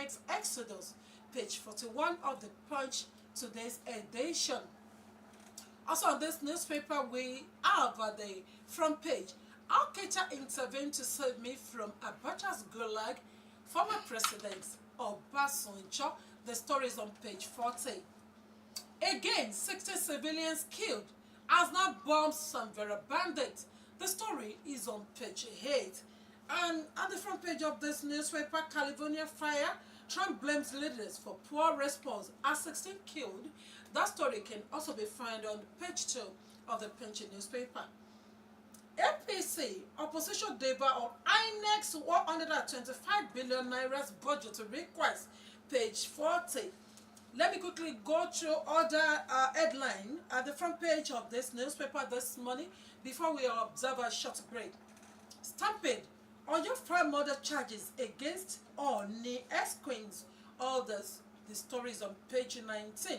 reflects Exodus, page 41 of the Punch today's edition. Also on this newspaper, we have the front page. Al-Qaeda intervened to save me from Abacha's gulag, former President Obasanjo. The story is on page 40. Again, 60 civilians killed as now bombs some Vera bandits. The story is on page 8. And at the front page of this newspaper, California fire, Trump blames leaders for poor response as 16 killed. That story can also be found on page 2 of the Punch newspaper. APC, opposition deba on INEC's 125 billion naira's budget request, page 40. Let me quickly go through other headline at the front page of this newspaper this morning before we observe a short break. Stampede, Oyo file murder charges against Oni ex-queens. All this, the story is on page 19.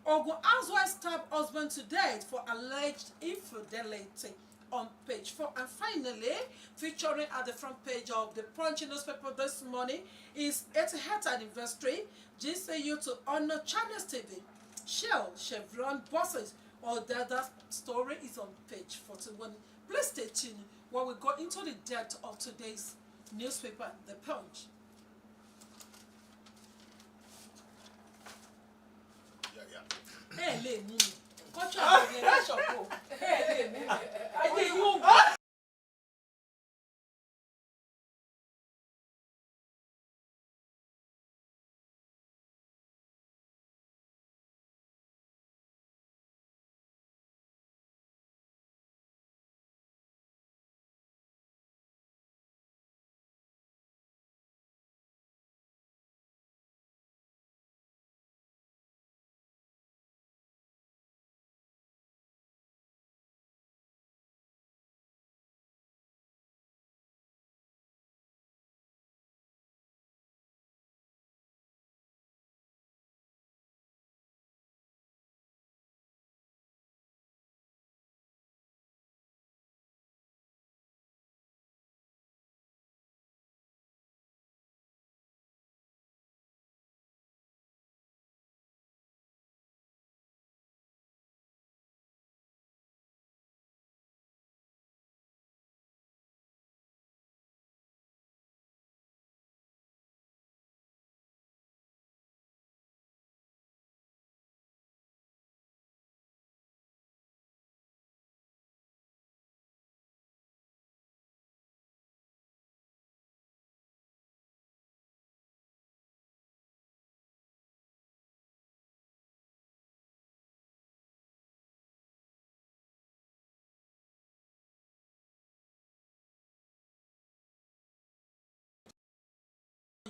Ogun housewife stabbed husband to death for alleged infidelity, on page 4. And finally, featuring at the front page of the Punch newspaper this morning is 80th anniversary GCU to honor China's TV. Shell, Chevron buses. All that story is on page 41. Please stay tuned while we go into the depth of today's newspaper, The Punch. Hey, Lenny. Coach, hey, Lenny.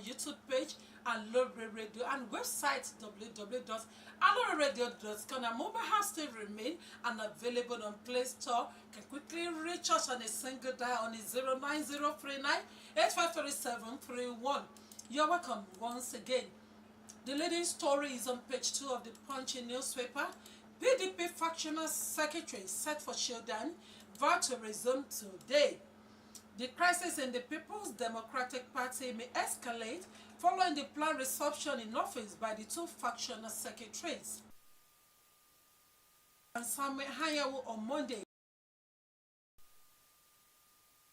YouTube page, Aloore Radio, and website www.alooreradio.com. Our mobile app still remain and available on Play Store. Can quickly reach us on a single dial on 09039-853731. You're welcome once again. The leading story is on page 2 of the Punch newspaper. PDP factional secretary set for showdown, vote to resume today. The crisis in the People's Democratic Party may escalate following the planned reception in office by the two factional secretaries. And Samuel Hayawu on Monday.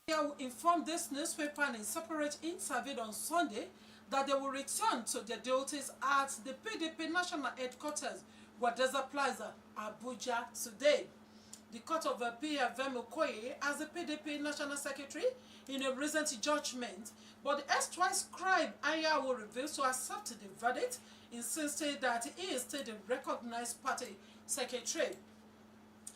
Hayawu informed this newspaper in a separate interview on Sunday that they will return to their duties at the PDP national headquarters, Wadeza Plaza, Abuja, today. The Court of Appeal Vemukoye as the PDP National Secretary in a recent judgment, but the erstwhile scribe Hayawu refused to accept the verdict, insisting that he is still the recognized party secretary.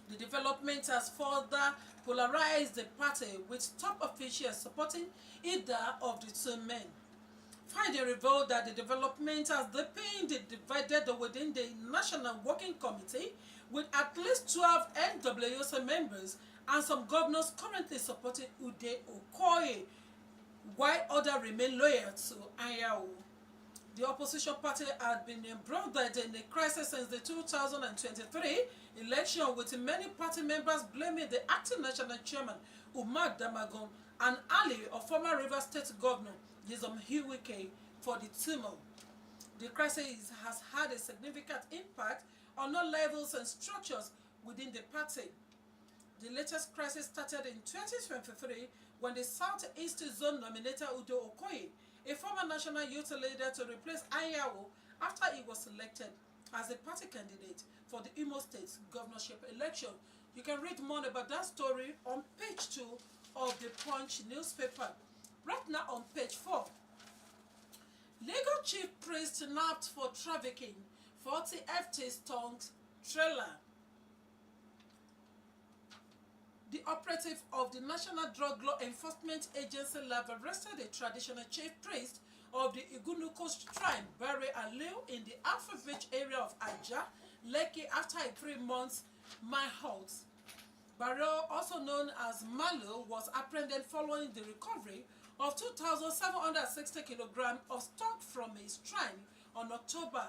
The development has further polarized the party, with top officials supporting either of the two men. Finding revealed that the development has been divided within the National Working Committee, with at least 12 NWC members and some governors currently supporting Ude Okoye, while others remain loyal to Hayawu. The opposition party had been embroiled in the crisis since the 2023 election, with many party members blaming the acting national chairman Umar Damagum and Ali, a former Rivers State Governor Nyesom Hiwike, for the tumult. The crisis has had a significant impact on all levels and structures within the party. The latest crisis started in 2023 when the Southeast Zone nominated Udo Okoye, a former national youth leader, to replace Anyanwu after he was selected as a party candidate for the Imo State governorship election. You can read more about that story on page 2 of the Punch newspaper. Right now on page 4. Legal chief priest nabbed for trafficking 40 FT stonks trailer. The operative of the National Drug Law Enforcement Agency lab arrested a traditional chief priest of the Igunuko Shrine, Barry Aloore, in the Alpha Beach area of Aja, Lekki, after a 3-month manhunt. Barrow, also known as Malo, was apprehended following the recovery of 2,760 kilograms of stock from a shrine on October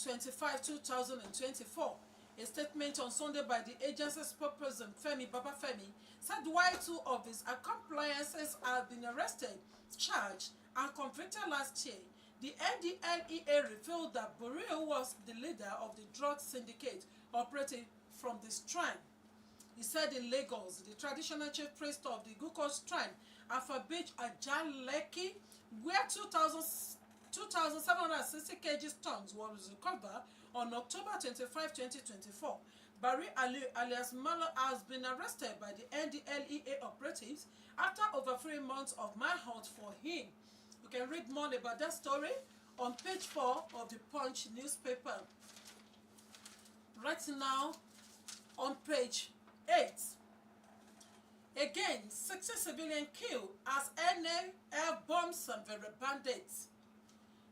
25, 2024. A statement on Sunday by the agency's spokesperson Femi Babafemi said while 2 of his accomplices had been arrested, charged, and convicted last year, the NDLEA revealed that Barrow was the leader of the drug syndicate operating from the shrine. He said in Lagos, the traditional chief priest of the Guko Shrine, Alpha Beach, Aja, Lekki, where 2,760 kg stones was recovered on October 25, 2024. Barry Ali alias Malo has been arrested by the NDLEA operatives after over 3 months of manhunt for him. You can read more about that story on page 4 of the Punch newspaper. Right now, on page 8. Again, 60 civilians killed as NA air bombs some very bandits.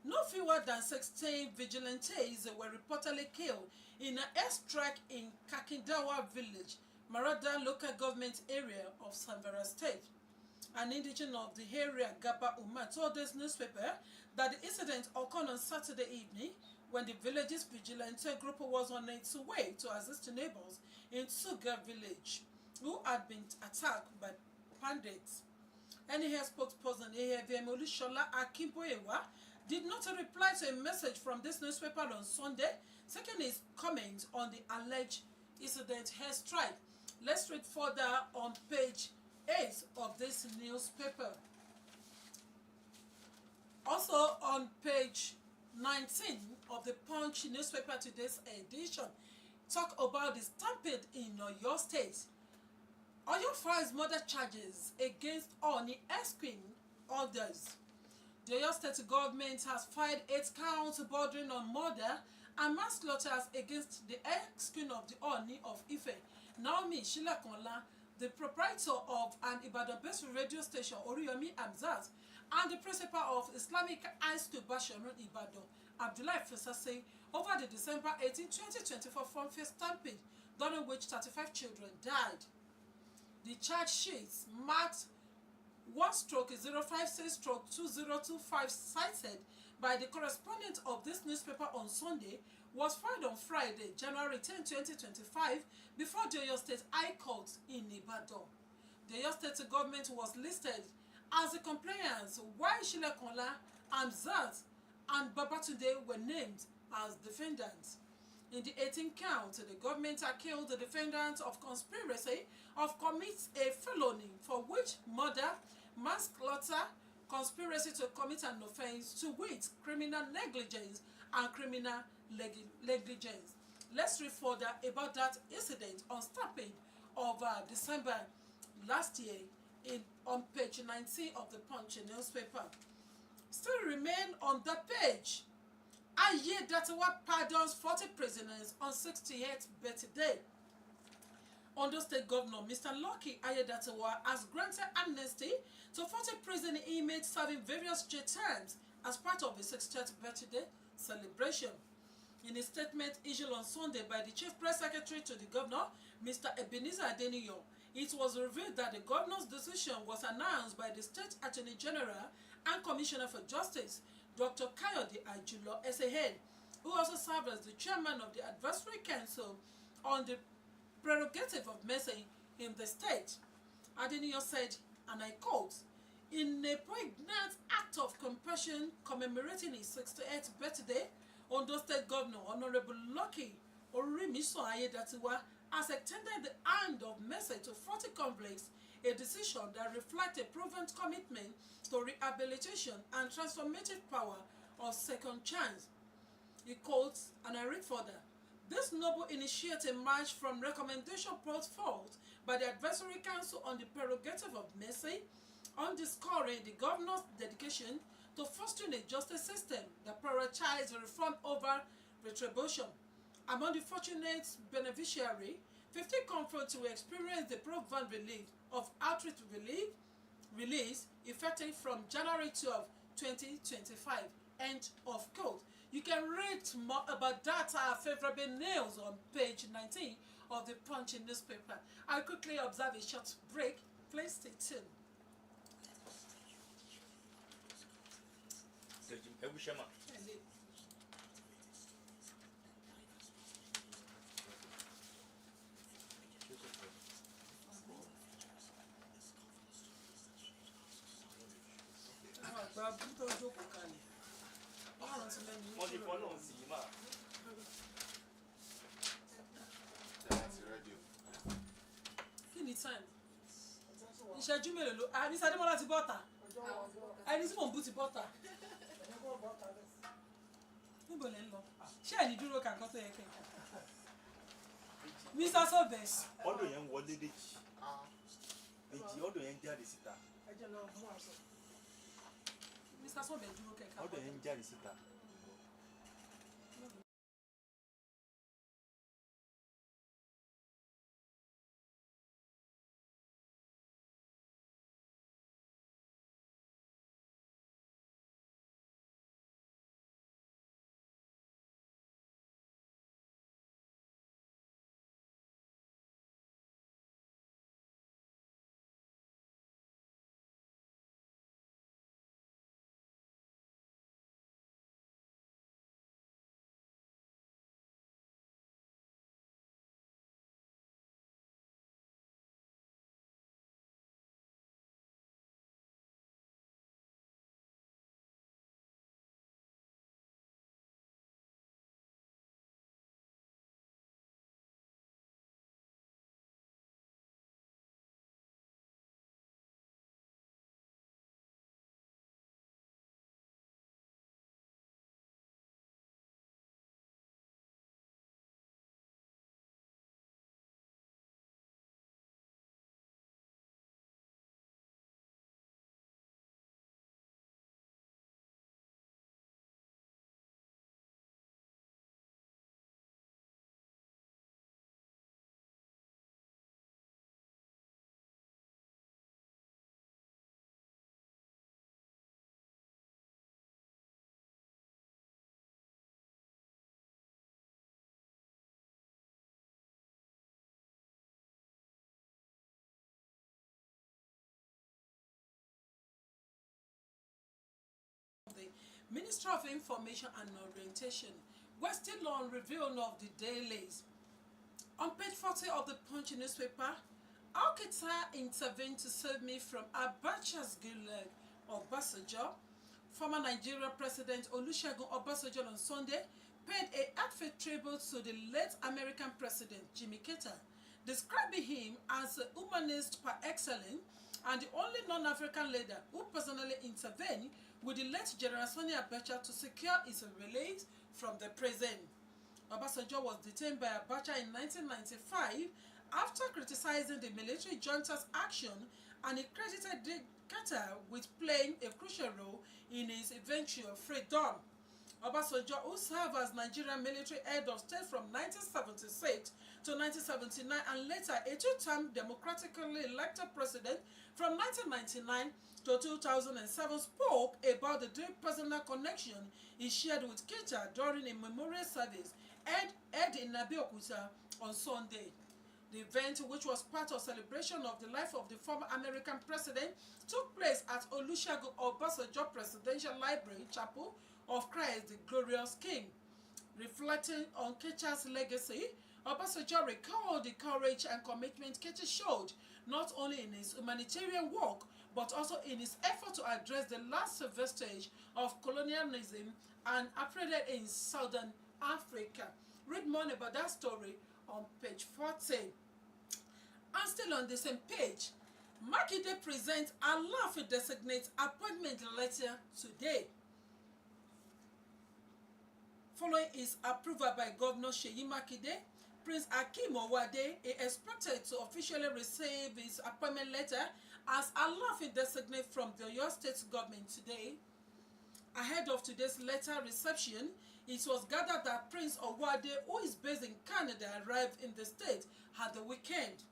No fewer than 16 vigilantes were reportedly killed in an airstrike in Kakindawa village, Marada local government area of Samvera State. An indigent of the area, Gaba Umar, told this newspaper that the incident occurred on Saturday evening when the village's vigilante group was on its way to assist neighbors in Suga village who had been attacked by bandits. NHS spokesperson AVM Olushola Akimboewa did not reply to a message from this newspaper on Sunday, seeking his comments on the alleged incident airstrike. Let's read further on page 8 of this newspaper. Also on page 19 of the Punch newspaper today's edition, talk about the stampede in Oyo State. Oyo files murder charges against Oni ex-queen others. The Oyo State government has filed 8 counts bordering on murder and manslaughter against the ex-queen of the Oni of Ife, Naomi Shilakonla, the proprietor of an Ibadan-based radio station, Oriyomi Amzat, and the principal of Islamic High School Bashorun Ibadan, Abdullahi Fesase, over the December 18, 2024 front face stampede, during which 35 children died. The charge sheets marked 1/056/2025 cited by the correspondent of this newspaper on Sunday was filed on Friday, January 10, 2025, before the Oyo State High Court in Ibadan. The Oyo State government was listed as a complainant, while Shilekonla, Amzat, and Babatunde were named as defendants. In the 18 count, the government accused the defendants of conspiracy of commit a felony for which murder, manslaughter, conspiracy to commit an offense, to wit, criminal negligence and criminal negligence. Let's read further about that incident on stampede of December last year on page 19 of the Punch newspaper. Still remain on the page. Ayedatiwa pardons 40 prisoners on 68th birthday. Ondo State Governor Mr. Lucky Ayedatiwa has granted amnesty to 40 prison inmates serving various jail terms as part of his 60th birthday celebration. In a statement issued on Sunday by the Chief Press Secretary to the Governor, Mr. Ebenezer Adeniyo, it was revealed that the Governor's decision was announced by the State Attorney General and Commissioner for Justice, Dr. Kayode Ajulo Esehed, who also served as the chairman of the Advisory Council on the prerogative of mercy in the state. Adeniyo said, and I quote, In a poignant act of compassion commemorating his 68th birthday, Ondo State Governor Honorable Lucky Orimiso Ayedatiwa has extended the hand of mercy to 40 convicts, a decision that reflects a proven commitment to rehabilitation and transformative power of second chance. He quotes, and I read further, "This noble initiative emerged from recommendation brought forth by the Advisory Council on the Prerogative of Mercy, underscoring the governor's dedication to fostering a justice system that prioritizes reform over retribution. Among the fortunate beneficiaries, 50 convicts will experience the proven relief of outright release effective from January 12, 2025. End of quote. You can read more about that favorable news on page 19 of the Punch newspaper. I'll quickly observe a short break. Please stay tuned. Kí ni time? Ìṣẹ́jú mélòó ló Mr. Adémọ́lá ti bọ́ta. Ẹni tí mò ń bú ti bọ́ta. Níbo lẹ ń lọ? Ṣé ẹ̀ ní dúró kankan tó yẹ kẹ́kẹ́? Mr. Sobes. Ọdún yẹn ń wọlé Dèjì. Dèjì ọdún yẹn ń jáde síta. Mr. Sobes dúró kẹ́kẹ́. Ọdún yẹn ń jáde síta. The Minister of Information and Orientation, we're still on review of the dailies. On page 40 of the Punch newspaper, Al-Qaeda intervened to save me from Abacha's gulag of Obasanjo. Former Nigerian President Olusegun Obasanjo on Sunday paid a heartfelt tribute to the late American President Jimmy Carter, describing him as a humanist par excellence and the only non-African leader who personally intervened with the late General Sani Abacha to secure his release from the prison. Obasanjo was detained by Abacha in 1995 after criticizing the military junta's action, and he credited Carter with playing a crucial role in his eventual freedom. Obasanjo, who served as Nigerian military head of state from 1976 to 1979 and later a two-term democratically elected president from 1999 to 2007, spoke about the deep personal connection he shared with Keita during a memorial service held in Abeokuta on Sunday. The event, which was part of celebration of the life of the former American president, took place at Olusegun Obasanjo Presidential Library Chapel of Christ the Glorious King. Reflecting on Keita's legacy, Obasanjo recalled the courage and commitment Keita showed not only in his humanitarian work but also in its effort to address the last vestige of colonialism and apartheid in Southern Africa. Read more about that story on page 14. And still on the same page, Makinde presents Aloore designate appointment letter today. Following his approval by Governor Seyi Makinde, Prince Akeem Owade is expected to officially receive his appointment letter as Aloore designate from the Oyo State government today. Ahead of today's letter reception, it was gathered that Prince Owade, who is based in Canada, arrived in the state at the weekend.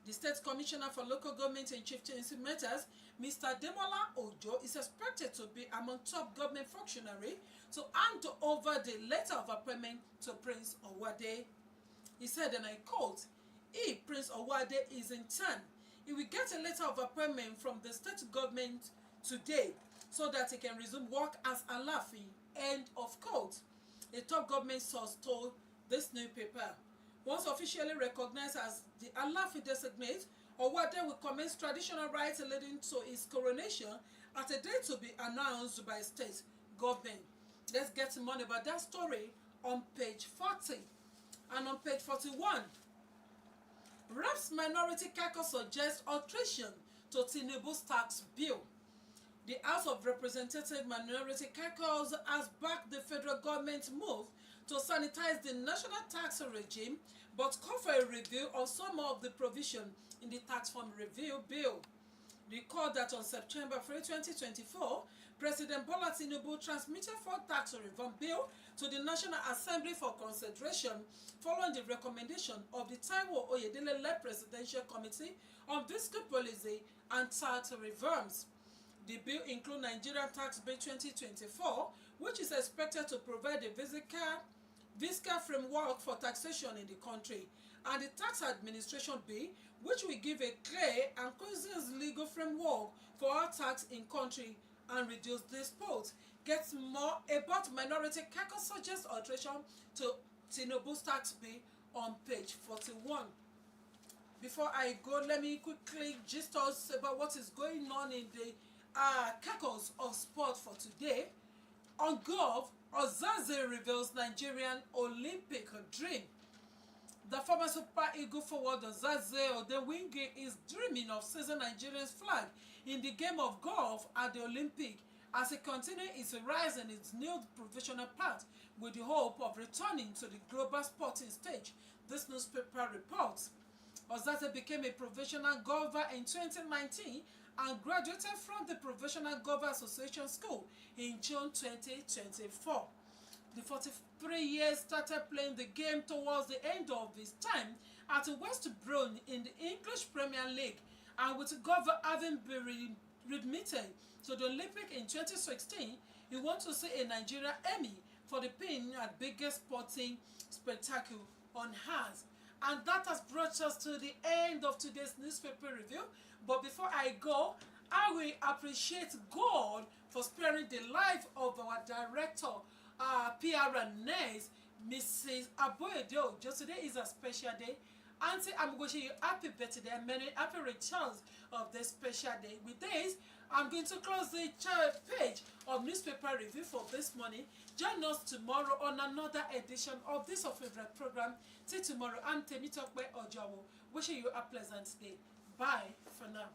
The State Commissioner for Local Government and Chieftaincy Matters, Mr. Demola Ojo, is expected to be among top government functionaries to hand over the letter of appointment to Prince Owade. He said, and I quote, "If Prince Owade is in turn, he will get a letter of appointment from the state government today so that he can resume work as Aloore," end of quote. A top government source told this newspaper. Once officially recognized as the Aloore designate, Owade will commence traditional rites leading to his coronation at a date to be announced by state government. Let's get more about that story on page 40. And on page 41, Reps Minority Caucus suggests alteration to Tinubu's tax bill. The House of Representatives Minority Caucus has backed the federal government's move to sanitize the national tax regime, but call for a review of some of the provisions in the tax form review bill. Recall that on September 3, 2024, President Bola Tinubu transmitted 4 tax reform bill to the National Assembly for consideration following the recommendation of the Taiwo Oyedele-led Presidential Committee on Fiscal Policy and Tax Reforms. The bill includes Nigerian Tax Bill 2024, which is expected to provide a fiscal framework for taxation in the country, and the Tax Administration Bill, which will give a clear and consistent legal framework for our tax in country and reduce disputes. Get more about Minority Caucus suggests alteration to Tinubu's tax bill on page 41. Before I go, let me quickly gist us about what is going on in the caucus of sport for today. On golf, Ozaze reveals Nigerian Olympic dream. The former Super Eagle forward Ozaze Odewinge is dreaming of seizing Nigeria's flag in the game of golf at the Olympic as he continues his rise in his new professional path with the hope of returning to the global sporting stage, this newspaper reports. Ozaze became a professional golfer in 2019 and graduated from the Professional Golfer Association School in June 2024. The 43 years started playing the game towards the end of his time at West Brom in the English Premier League, and with golf having been readmitted to the Olympic in 2016, he wants to see a Nigeria Emmy for the pin at biggest sporting spectacle on earth. And that has brought us to the end of today's newspaper review. But before I go, I will appreciate God for sparing the life of our director, PR and nurse, Mrs. Aboyede Ojo. Today is a special day. Auntie, I'm wishing you happy birthday and many happy returns of this special day. With this, I'm going to close the page of newspaper review for this morning. Join us tomorrow on another edition of this favorite program. Till tomorrow, I'm Temitope Ojawo. Wishing you a pleasant day. Bye for now.